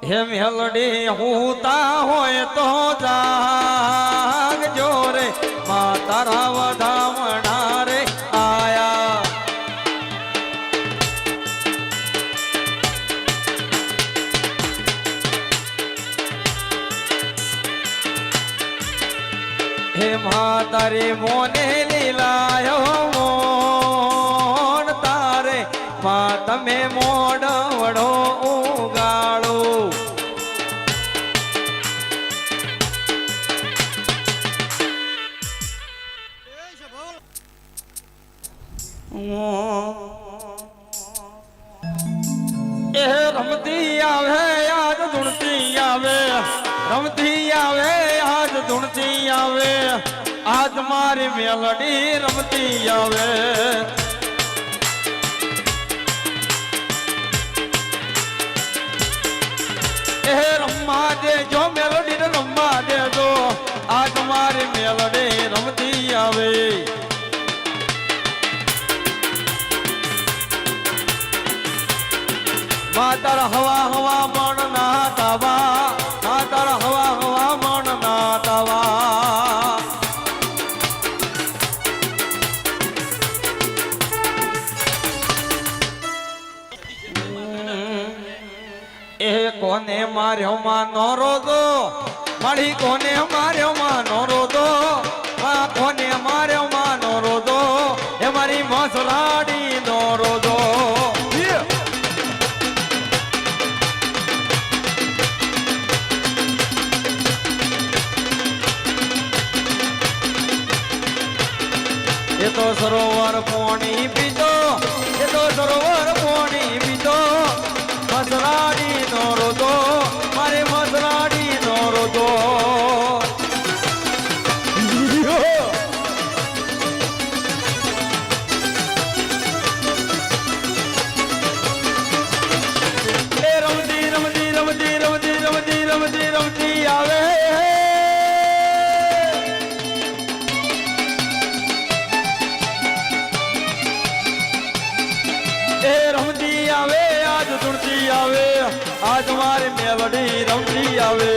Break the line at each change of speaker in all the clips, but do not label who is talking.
હે મેલડી હોતા હોય તો જાગજો રે મા તારા વધામણા રે આયા હે મા તારી મોને લીલાયો મોન તારે મા તમે મોડ વડો ઉગાડો એ રમતી આવે આજ ધૂણતી આવે રમતી આવે આજ ધૂણતી આવે આજ મારી મેલડી રમતી આવે એ રમવા દેજો મેલડી ને રમવા દેજો આજ મારી મેલડી રમતી આવે માતર હવા હવા મણ ના તાવા માતર હવા હવા મણ ના તાવા એ કોને માર્યો માં નો રોદો મારી કોને માર્યો માં નો રોદો કોને માર્યો માં નો રોદો એ મારી મસલાડી નો રોદો એ તો સરોવર પોણી પીધો એ તો સરોવર પોણી પીધો મસરાડી નો રોદો મારે મસરાડી નો રોદો એ રમતી રમતી રમતી રમતી રમતી રમતી રમતી આવે આવે આજ મારી મેલડી રમતી આવે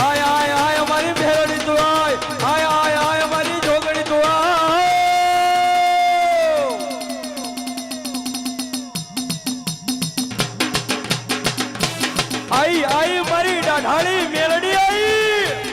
આય આય આય મારી મેલડી તું આય આય આય મારી જોગણી તું આય આય મારી ડાઢાળી મેલડી આઈ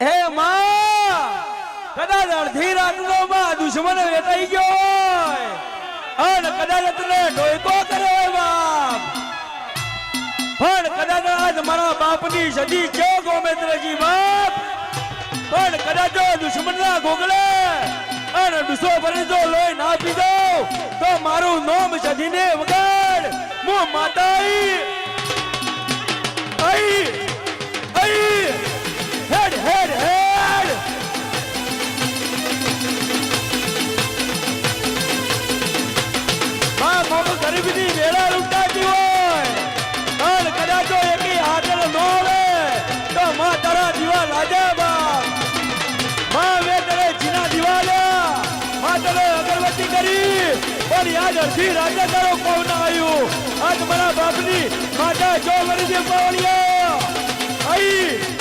હે માં કદાચ અડધી રાતનો માં દુશ્મન વેટાઈ ગયો અને કદાચ તને ડોયકો કર્યો હોય બાપ પણ કદાચ આજ મારા બાપની સદી છે ગોમેન્દ્રજી બાપ પણ કદાચ દુશ્મનના ગોગલે અને ડુસો ભરી જો લોહી ના પીધો તો મારું નામ સદીને વગાડ હું માતાઈ આઈ આઈ હેડ હેડ હેડ માં મોમ ગરીબની વેળા લૂંટાતી હોય અને કદાચ એકી હાજર ન આવે તો માં તારા દીવા લાજે બાપ માં વે તરે જીના દિવાલા માં તરે અગરબત્તી કરી પણ યાદ અડધી રાજા તારો કોણ આવ્યું આજ મારા બાપની માતા જો મરી દે પાવળિયા આઈ